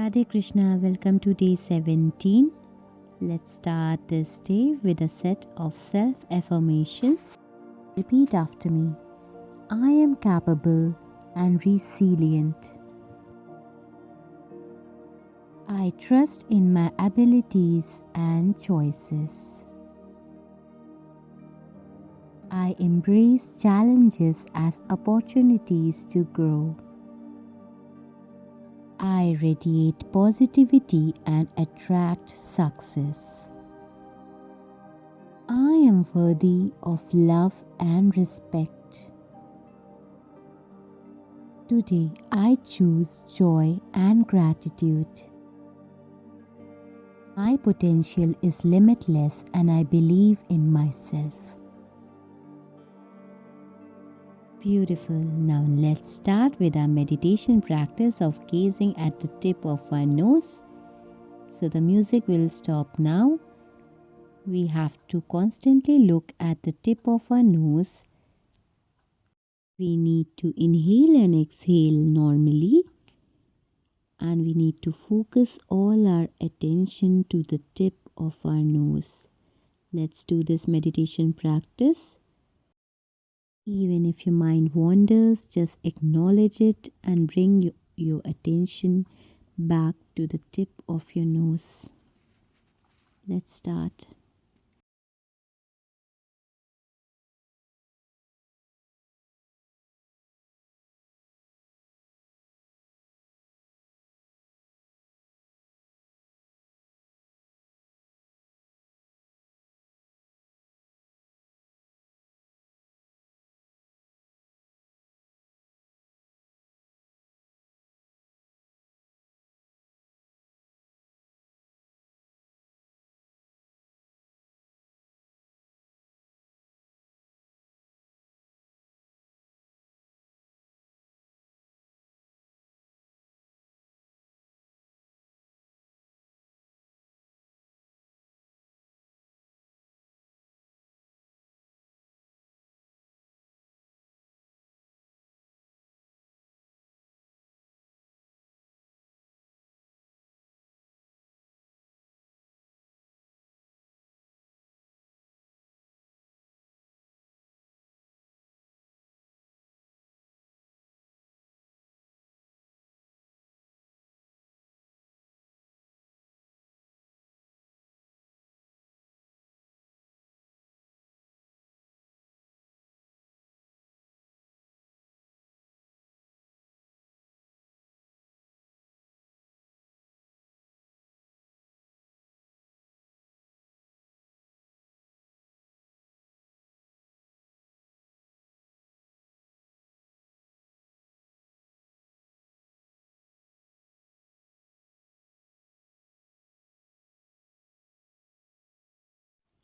Radhe Krishna, welcome to day 17. Let's start this day with a set of self affirmations. Repeat after me. I am capable and resilient. I trust in my abilities and choices. I embrace challenges as opportunities to grow. I radiate positivity and attract success. I am worthy of love and respect. Today, I choose joy and gratitude. My potential is limitless and I believe in myself. Beautiful. Now let's start with our meditation practice of gazing at the tip of our nose. So the music will stop now. We have to constantly look at the tip of our nose. We need to inhale and exhale normally. And we need to focus all our attention to the tip of our nose. Let's do this meditation practice. Even if your mind wanders, just acknowledge it and bring your attention back to the tip of your nose. Let's start.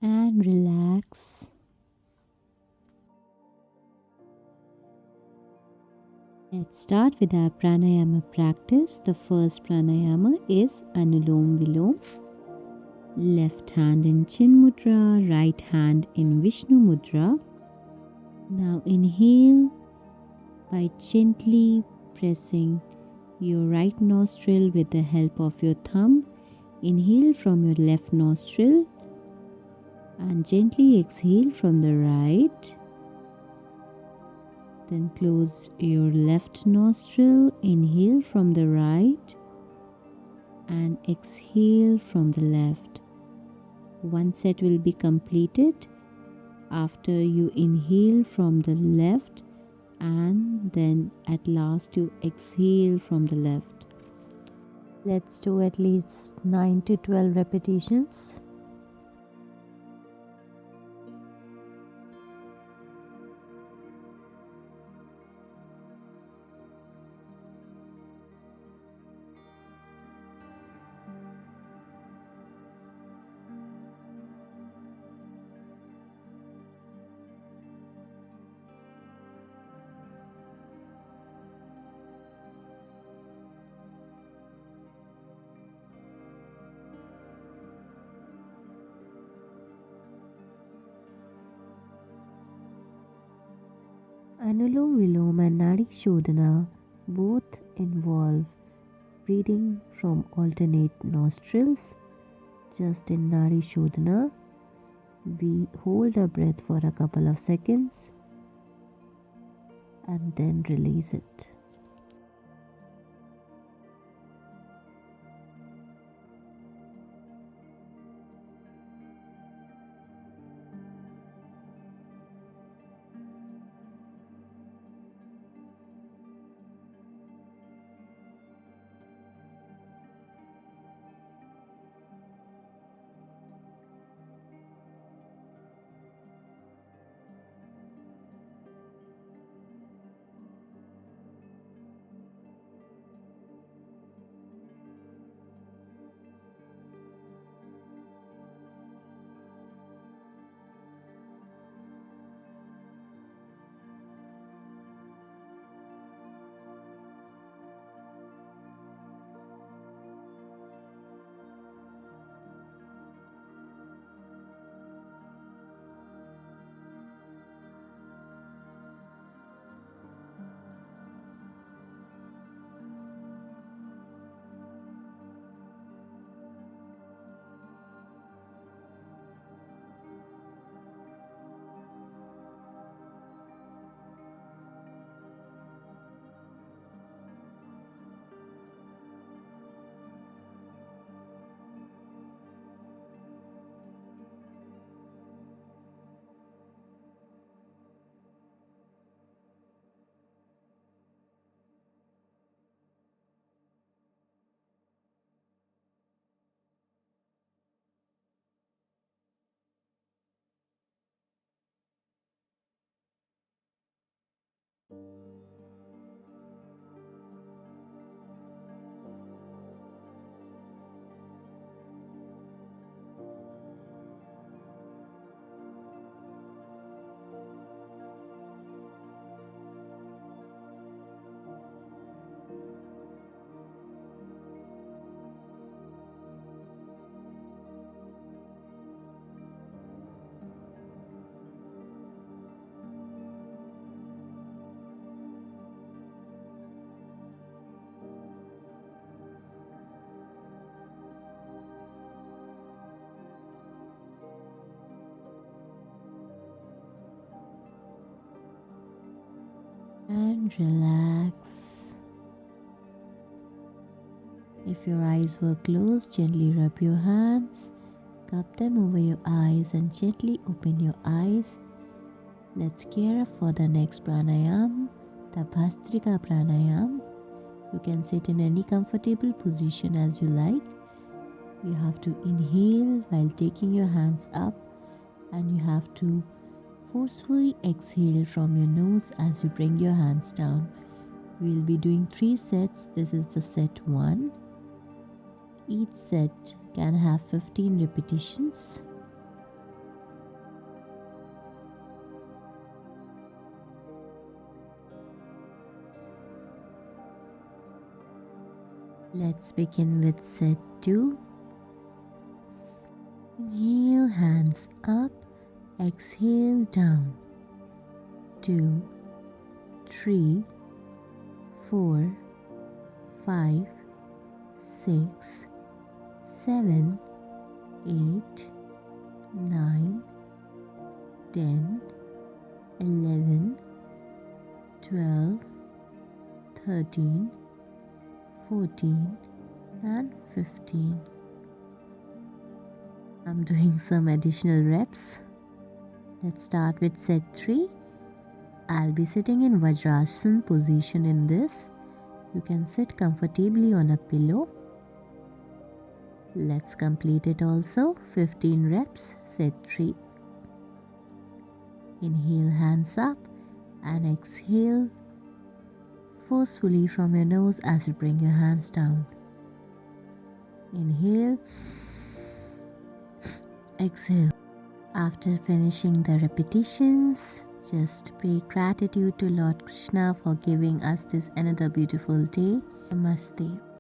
And relax. Let's start with our pranayama practice. The first pranayama is Anulom Vilom. Left hand in Chin Mudra, right hand in Vishnu Mudra. Now inhale by gently pressing your right nostril with the help of your thumb. Inhale from your left nostril and gently exhale from the right. Then close your left nostril, inhale from the right and exhale from the left. One set will be completed after you inhale from the left and then at last you exhale from the left. Let's do at least 9 to 12 repetitions. Anulom Vilom and Nadi Shodhana both involve breathing from alternate nostrils. Just in Nari Shodhana, we hold our breath for a couple of seconds and then release it. And relax. If your eyes were closed, gently rub your hands, cup them over your eyes and gently open your eyes. Let's gear up for the next pranayam, the Bhastrika Pranayam. You can sit in any comfortable position as you like. You have to inhale while taking your hands up, and you have to forcefully exhale from your nose as you bring your hands down. We'll be doing 3 sets. This is the set 1. Each set can have 15 repetitions. Let's begin with set 2. Inhale, hands up, exhale down. 2, 3, 4, 5, 6, 7, 8, 9, 10, 11, 12, 13, 14 and 15. I'm doing some additional reps. Let's start with set 3. I'll be sitting in Vajrasana position in this. You can sit comfortably on a pillow. Let's complete it also. 15 reps, set 3. Inhale, hands up, and exhale forcefully from your nose as you bring your hands down. Inhale, exhale. After finishing the repetitions, just pray gratitude to Lord Krishna for giving us this another beautiful day. Namaste.